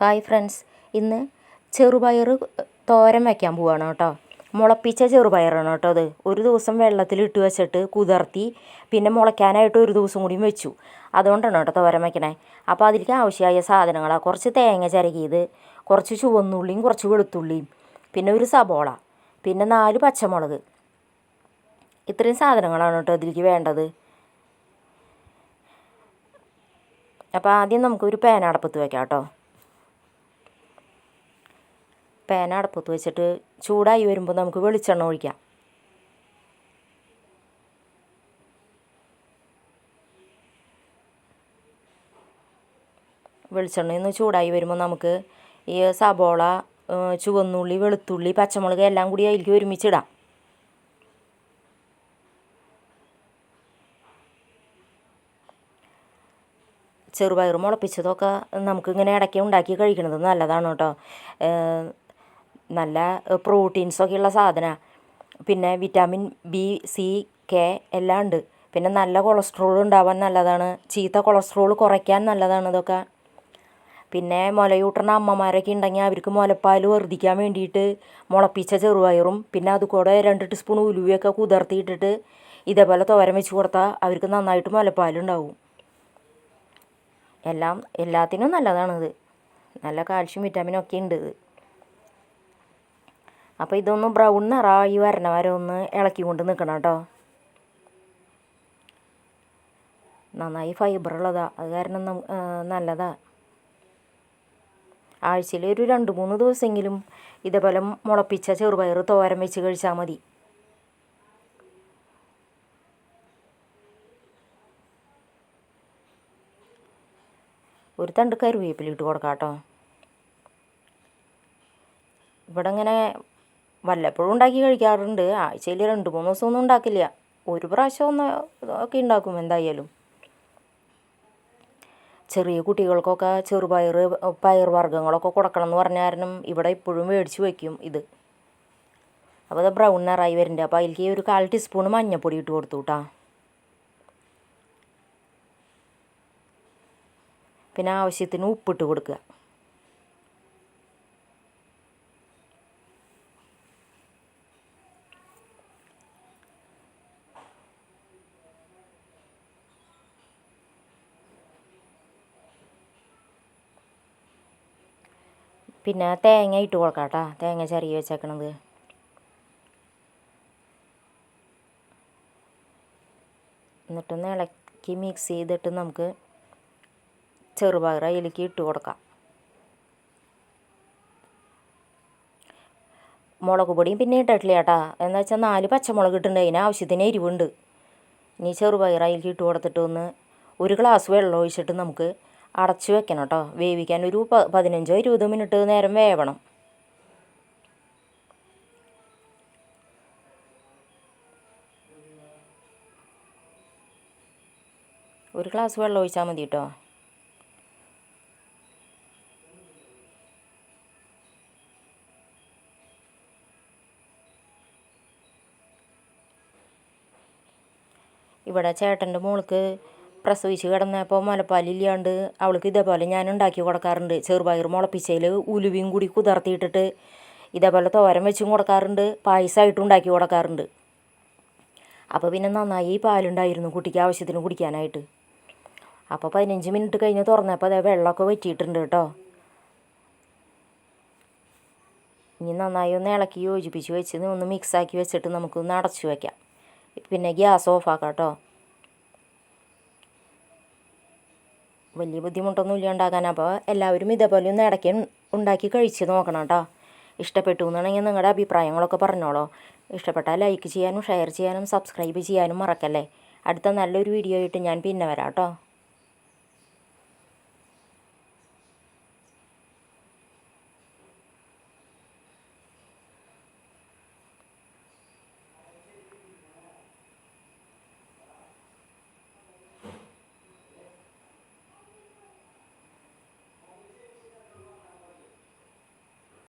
Hi friends, ഇന്ന് ചെറുപയർ തോരൻ വയ്ക്കാൻ പോവുകയാണ് കേട്ടോ. മുളപ്പിച്ച ചെറുപയറാണ് കേട്ടോ അത്. ഒരു ദിവസം വെള്ളത്തിലിട്ട് വെച്ചിട്ട് കുതിർത്തി പിന്നെ മുളയ്ക്കാനായിട്ട് ഒരു ദിവസം കൂടിയും വെച്ചു. അതുകൊണ്ടാണ് കേട്ടോ തോരൻ വയ്ക്കണേ. അപ്പോൾ അതിലേക്ക് ആവശ്യമായ സാധനങ്ങളാണ് കുറച്ച് തേങ്ങ ചിരകിയത്, കുറച്ച് ചുവന്നുള്ളിയും കുറച്ച് വെളുത്തുള്ളിയും, പിന്നെ ഒരു സബോള, പിന്നെ 4 പച്ചമുളക്. ഇത്രയും സാധനങ്ങളാണ് കേട്ടോ അതിലേക്ക് വേണ്ടത്. അപ്പോൾ ആദ്യം നമുക്കൊരു പാൻ അടുപ്പത്ത് വയ്ക്കാം കേട്ടോ. പാൻ അടുപ്പത്ത് വെച്ചിട്ട് ചൂടായി വരുമ്പോൾ നമുക്ക് വെളിച്ചെണ്ണ ഒഴിക്കാം. വെളിച്ചെണ്ണയൊന്ന് ചൂടായി വരുമ്പോൾ നമുക്ക് ഈ സബോള, ചുവന്നുള്ളി, വെളുത്തുള്ളി, പച്ചമുളക് എല്ലാം കൂടി അതിലേക്ക് ഒരുമിച്ചിടാം. ചെറുപയർ മുളപ്പിച്ചതൊക്കെ നമുക്കിങ്ങനെ ഇടയ്ക്ക് ഉണ്ടാക്കി കഴിക്കുന്നത് നല്ലതാണ് കേട്ടോ. നല്ല പ്രോട്ടീൻസൊക്കെ ഉള്ള സാധനമാണ്. പിന്നെ വിറ്റാമിൻ ബി, സി, കെ എല്ലാം ഉണ്ട്. പിന്നെ നല്ല കൊളസ്ട്രോൾ ഉണ്ടാവാൻ നല്ലതാണ്. ചീത്ത കൊളസ്ട്രോൾ കുറയ്ക്കാൻ നല്ലതാണ് ഇതൊക്കെ. പിന്നെ മുലയൂട്ടുന്ന അമ്മമാരൊക്കെ ഉണ്ടെങ്കിൽ അവർക്ക് മുലപ്പാൽ വർദ്ധിക്കാൻ വേണ്ടിയിട്ട് മുളപ്പിച്ച ചെറുപയറും പിന്നെ അതുകൂടെ 2 ടീസ്പൂൺ ഉലുവയൊക്കെ കുതിർത്തിയിട്ടിട്ട് ഇതേപോലെ തോരൻ വെച്ച് കൊടുത്താൽ അവർക്ക് നന്നായിട്ട് മുലപ്പാലുണ്ടാവും. എല്ലാത്തിനും നല്ലതാണിത്. നല്ല കാൽഷ്യം വിറ്റാമിനൊക്കെ ഉണ്ട് ഇത്. അപ്പോൾ ഇതൊന്ന് ബ്രൗൺ നിറമായി വരണ വരെ ഒന്ന് ഇളക്കി കൊണ്ട് നിൽക്കണം കേട്ടോ. നന്നായി ഫൈബറുള്ളതാണ്, അത് കാരണം നല്ലതാണ്. ആഴ്ചയിൽ ഒരു 2-3 ദിവസമെങ്കിലും ഇതേപോലെ മുളപ്പിച്ച ചെറുപയർ തോരൻ വെച്ച് കഴിച്ചാൽ മതി. ഒരു തണ്ട് കറിവേപ്പില ഇട്ട് കൊടുക്കാം കേട്ടോ. ഇവിടെ ഇങ്ങനെ വല്ലപ്പോഴും ഉണ്ടാക്കി കഴിക്കാറുണ്ട്. ആഴ്ചയിൽ 2-3 ദിവസമൊന്നും ഉണ്ടാക്കില്ല. ഒരു പ്രാവശ്യം ഒന്ന് ഒക്കെ ഉണ്ടാക്കും എന്തായാലും. ചെറിയ കുട്ടികൾക്കൊക്കെ ചെറുപയർ, പയർ വർഗ്ഗങ്ങളൊക്കെ കൊടുക്കണം എന്ന് പറഞ്ഞ കാരണം ഇവിടെ ഇപ്പോഴും മേടിച്ച് വയ്ക്കും ഇത്. അപ്പോൾ അത് ബ്രൗൺ നിറായി വരുന്നുണ്ട്. അപ്പോൾ അതിലേക്ക് ഒരു 1/4 ടീസ്പൂൺ മഞ്ഞൾപ്പൊടി ഇട്ട് കൊടുത്തു കേട്ടോ. പിന്നെ ആവശ്യത്തിന് ഉപ്പിട്ട് കൊടുക്കുക. പിന്നെ തേങ്ങ ഇട്ട് കൊടുക്കാം കേട്ടോ. തേങ്ങ ചിരകി വെച്ചേക്കണത്. എന്നിട്ടൊന്ന് ഇളക്കി മിക്സ് ചെയ്തിട്ട് നമുക്ക് ചെറുപയർ അതിലേക്ക് ഇട്ട് കൊടുക്കാം. മുളക് പൊടിയും പിന്നെ ഇട്ടിട്ടില്ല കേട്ടോ. എന്താ വെച്ചാൽ 4 പച്ചമുളക് ഇട്ടിട്ടുണ്ട്. അതിന് ആവശ്യത്തിന് എരിവുണ്ട്. ഇനി ചെറുപയർ അതിലേക്ക് ഇട്ട് കൊടുത്തിട്ട് ഒന്ന് 1 ഗ്ലാസ് വെള്ളം ഒഴിച്ചിട്ട് നമുക്ക് അടച്ച് വെക്കണം കേട്ടോ. വേവിക്കാൻ ഒരു 15-20 മിനിറ്റ് നേരം വേവണം. ഒരു ഗ്ലാസ് വെള്ളം ഒഴിച്ചാൽ മതി കേട്ടോ. ഇവിടെ ചേട്ടൻ്റെ മോൾക്ക് പ്രസവിച്ച് കിടന്നപ്പോൾ മുലപ്പാലില്ലാണ്ട് അവൾക്ക് ഇതേപോലെ ഞാൻ ഉണ്ടാക്കി കൊടുക്കാറുണ്ട്. ചെറുപയർ മുളപ്പിച്ചതിൽ ഉലുവയും കൂടി കുതിർത്തിയിട്ടിട്ട് ഇതേപോലെ തോരൻ വെച്ചും കൊടുക്കാറുണ്ട്, പായസമായിട്ടും ഉണ്ടാക്കി കൊടുക്കാറുണ്ട്. അപ്പോൾ പിന്നെ നന്നായി പാലുണ്ടായിരുന്നു കുട്ടിക്ക് ആവശ്യത്തിന് കുടിക്കാനായിട്ട്. അപ്പോൾ 15 മിനിറ്റ് കഴിഞ്ഞ് തുറന്നപ്പോൾ അതേ വെള്ളമൊക്കെ വറ്റിയിട്ടുണ്ട് കേട്ടോ. ഇനി നന്നായി ഒന്ന് ഇളക്കി യോജിപ്പിച്ച് വെച്ച് ഒന്ന് മിക്സാക്കി വെച്ചിട്ട് നമുക്കൊന്ന് അടച്ചു വയ്ക്കാം. പിന്നെ ഗ്യാസ് ഓഫാക്കാം കേട്ടോ. വലിയ ബുദ്ധിമുട്ടൊന്നും ഇല്ല ഉണ്ടാക്കാൻ. അപ്പോൾ എല്ലാവരും ഇതേപോലെ ഒന്ന് ഇടയ്ക്ക് ഉണ്ടാക്കി കഴിച്ച് നോക്കണം കേട്ടോ. ഇഷ്ടപ്പെട്ടു എന്നുണ്ടെങ്കിൽ നിങ്ങളുടെ അഭിപ്രായങ്ങളൊക്കെ പറഞ്ഞോളൂ. ഇഷ്ടപ്പെട്ടാൽ ലൈക്ക് ചെയ്യാനും ഷെയർ ചെയ്യാനും സബ്സ്ക്രൈബ് ചെയ്യാനും മറക്കല്ലേ. അടുത്ത നല്ലൊരു വീഡിയോ ആയിട്ട് ഞാൻ പിന്നെ വരാം കേട്ടോ.